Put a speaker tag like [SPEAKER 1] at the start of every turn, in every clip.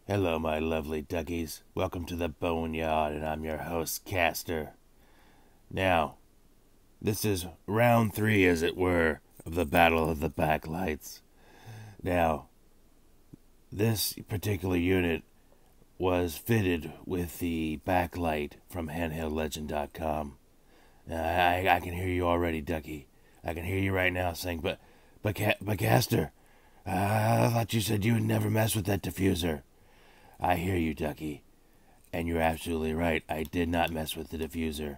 [SPEAKER 1] Hello, my lovely duckies. Welcome to the Boneyard, and I'm your host, Caster. Now, this is round three, as it were, of the Battle of the Backlights. Now, this particular unit was fitted with the backlight from handheldlegend.com. I can hear you already, Ducky. I can hear you right now saying, but Caster, I thought you said you would never mess with that diffuser. I hear you, Ducky. And you're absolutely right. I did not mess with the diffuser.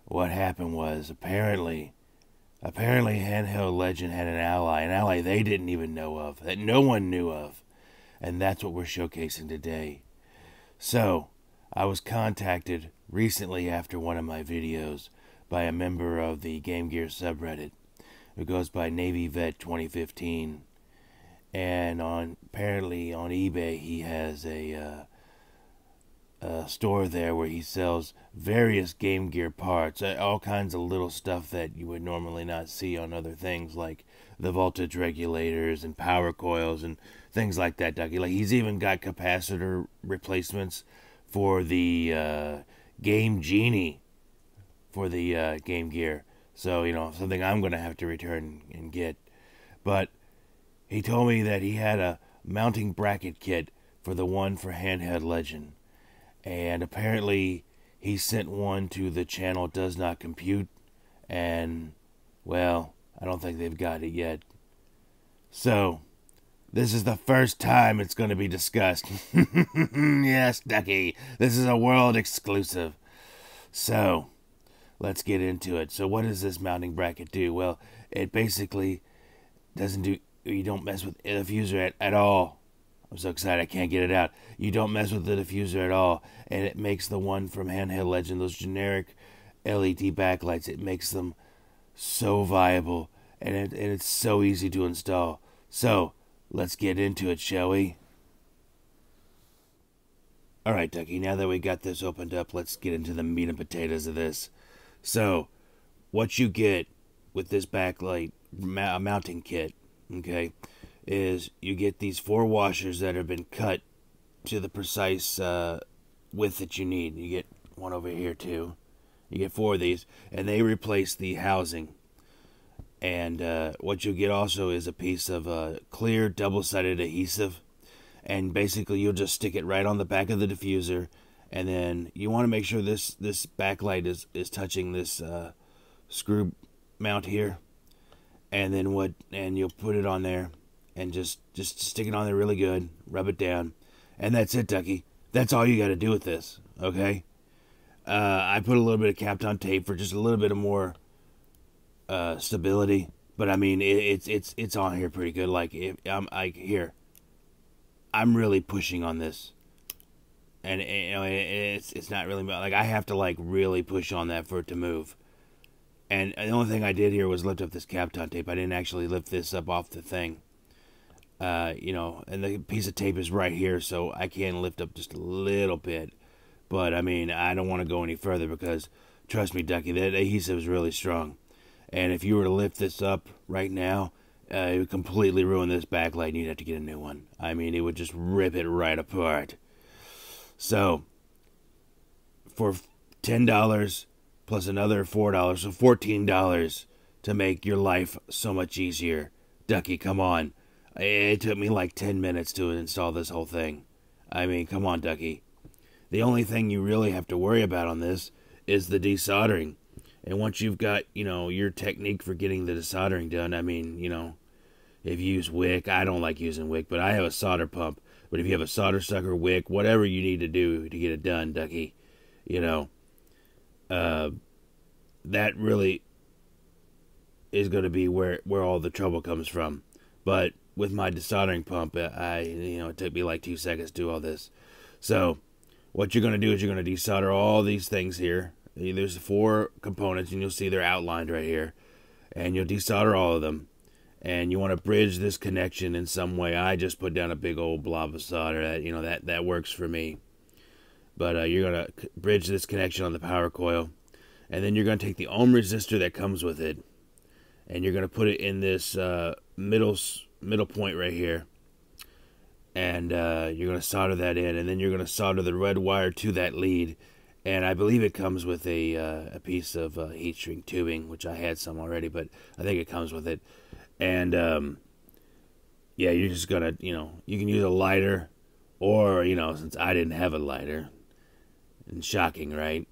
[SPEAKER 1] What happened was apparently Handheld Legend had an ally they didn't even know of, that no one knew of. And that's what we're showcasing today. So, I was contacted recently after one of my videos by a member of the Game Gear subreddit who goes by Navy Vet 2015. And apparently on eBay he has a store there where he sells various Game Gear parts, all kinds of little stuff that you would normally not see on other things, like the voltage regulators and power coils and things like that, Ducky. Like, he's even got capacitor replacements for the Game Genie for the Game Gear. So, something I'm going to have to return and get. But he told me that he had a mounting bracket kit for the one for Handheld Legend. And apparently he sent one to the channel Does Not Compute. And, well, I don't think they've got it yet. So, this is the first time it's going to be discussed. Yes, Ducky, this is a world exclusive. So, let's get into it. So what does this mounting bracket do? Well, it basically doesn't do... You don't mess with the diffuser at all. I'm so excited I can't get it out. You don't mess with the diffuser at all. And it makes the one from Handheld Legend, those generic LED backlights, it makes them so viable. And it's so easy to install. So, let's get into it, shall we? Alright, Ducky, now that we got this opened up, let's get into the meat and potatoes of this. So, what you get with this backlight mounting kit, okay, is you get these 4 washers that have been cut to the precise width that you need. You get one over here too. You get 4 of these, and they replace the housing. And what you'll get also is a piece of clear double-sided adhesive, and basically you'll just stick it right on the back of the diffuser, and then you want to make sure this backlight is touching this screw mount here, and then you'll put it on there and just stick it on there really good, rub it down, and that's it, Ducky. That's all you got to do with this, okay? I put a little bit of Kapton tape for just a little bit of more stability, but I mean it's on here pretty good. Like, if I'm really pushing on this, and it's not really like I have to like really push on that for it to move. And the only thing I did here was lift up this Kapton tape. I didn't actually lift this up off the thing. And the piece of tape is right here, so I can lift up just a little bit. But, I mean, I don't want to go any further because, trust me, Ducky, that adhesive is really strong. And if you were to lift this up right now, it would completely ruin this backlight and you'd have to get a new one. I mean, it would just rip it right apart. So, for $10 plus another $4, so $14 to make your life so much easier, Ducky, come on. It took me like 10 minutes to install this whole thing. I mean, come on, Ducky. The only thing you really have to worry about on this is the desoldering. And once you've got, your technique for getting the desoldering done, I mean, if you use wick, I don't like using wick, but I have a solder pump. But if you have a solder sucker, wick, whatever you need to do to get it done, Ducky, that really is going to be where all the trouble comes from. But with my desoldering pump, it took me like 2 seconds to do all this. So, what you're going to do is you're going to desolder all these things here. There's 4 components, and you'll see they're outlined right here. And you'll desolder all of them. And you want to bridge this connection in some way. I just put down a big old blob of solder. That works for me. But you're going to bridge this connection on the power coil. And then you're going to take the ohm resistor that comes with it. And you're going to put it in this middle point right here. and you're going to solder that in, and then you're going to solder the red wire to that lead. And I believe it comes with a piece of heat shrink tubing, which I had some already, but I think it comes with it. And yeah, you're just gonna, you can use a lighter, or since I didn't have a lighter, and shocking, right?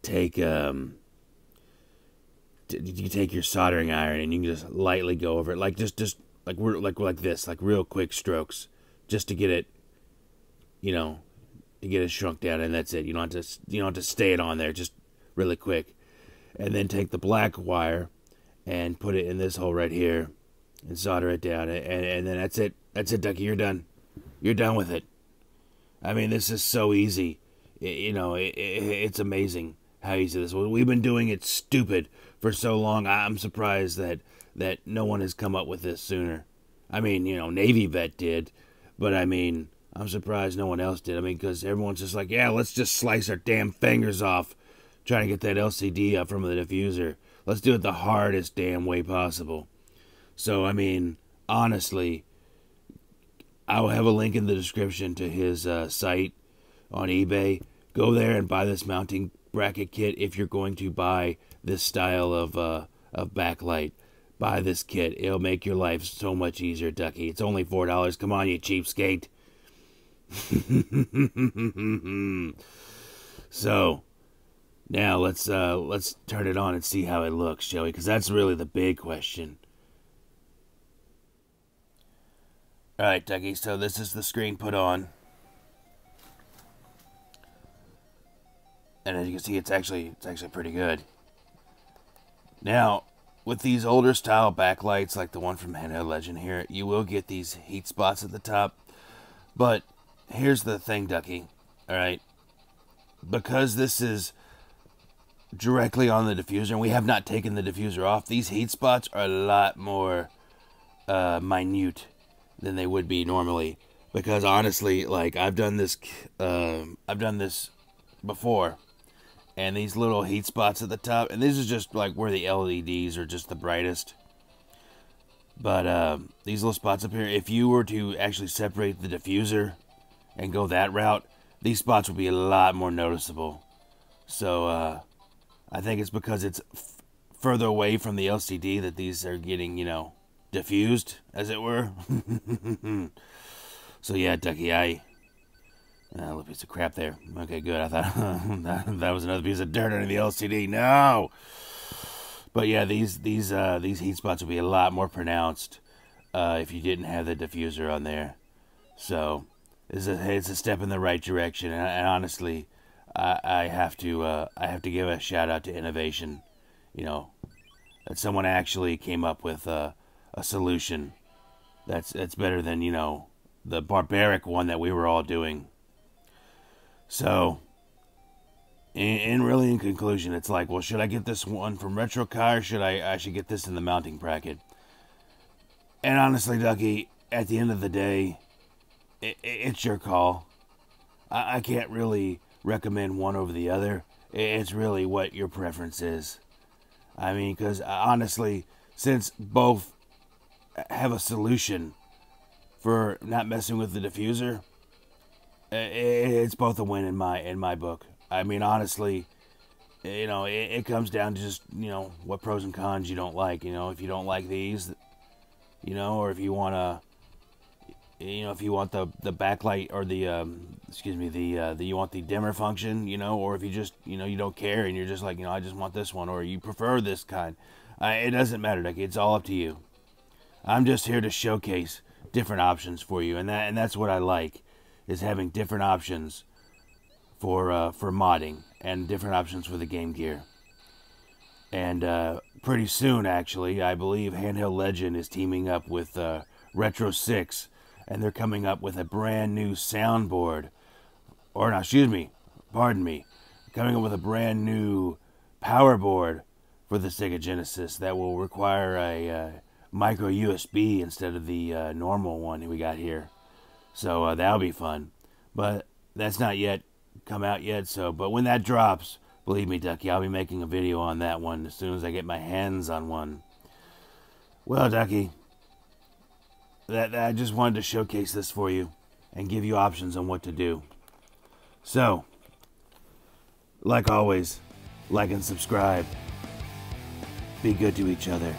[SPEAKER 1] Take you take your soldering iron and you can just lightly go over it, like just like this, like real quick strokes, just to get it, to get it shrunk down, and that's it. You don't have to stay it on there, just really quick. And then take the black wire and put it in this hole right here and solder it down, and then that's it, Ducky. You're done with it. I mean, this is so easy. It's amazing how easy this was. We've been doing it stupid for so long. I'm surprised that no one has come up with this sooner. I mean, Navy vet did, but I mean, I'm surprised no one else did. I mean, because everyone's just like, yeah, let's just slice our damn fingers off trying to get that LCD up from the diffuser. Let's do it the hardest damn way possible. So, I mean, honestly, I will have a link in the description to his site on eBay. Go there and buy this mounting bracket kit if you're going to buy this style of backlight. Buy this kit. It'll make your life so much easier, Ducky. It's only $4. Come on, you cheapskate. So, now let's turn it on and see how it looks, shall we? Because that's really the big question. Alright, Ducky, so this is the screen put on. And as you can see, it's actually pretty good. Now, with these older style backlights, like the one from Handheld Legend here, you will get these heat spots at the top. But here's the thing, Ducky. Alright, because this is directly on the diffuser, and we have not taken the diffuser off, these heat spots are a lot more minute than they would be normally. Because honestly, like, I've done this before, and these little heat spots at the top, and this is just like where the LEDs are just the brightest. But these little spots up here, if you were to actually separate the diffuser and go that route, these spots would be a lot more noticeable. So I think it's because it's further away from the LCD that these are getting, diffused, as it were. So yeah, Ducky, a little piece of crap there. Okay, good. I thought that was another piece of dirt under the LCD. No. But yeah, these heat spots would be a lot more pronounced if you didn't have the diffuser on there. So it's a step in the right direction. And honestly, I have to give a shout out to innovation. That someone actually came up with a solution that's better than the barbaric one that we were all doing. So, in conclusion, it's like, well, should I get this one from Retro Car, or should I should get this in the mounting bracket? And honestly, Ducky, at the end of the day, it's your call. I can't really recommend one over the other. It's really what your preference is. I mean, because honestly, since both have a solution for not messing with the diffuser, it's both a win in my book. I mean, honestly, it comes down to just, what pros and cons you don't like. If you don't like these, or if you want to, if you want the backlight, or the you want the dimmer function, or if you just, you don't care and you're just like, I just want this one, or you prefer this kind. It doesn't matter, Ducky. It's all up to you. I'm just here to showcase different options for you, and that's what I like, is having different options for modding, and different options for the Game Gear. And pretty soon, actually, I believe Handheld Legend is teaming up with Retro 6, and they're coming up with a brand new soundboard, or no, pardon me, coming up with a brand new power board for the Sega Genesis that will require a micro USB instead of the normal one we got here. So that'll be fun. But that's not yet come out yet. But when that drops, believe me, Ducky, I'll be making a video on that one as soon as I get my hands on one. Well, Ducky, that I just wanted to showcase this for you and give you options on what to do. So, like always, like and subscribe. Be good to each other.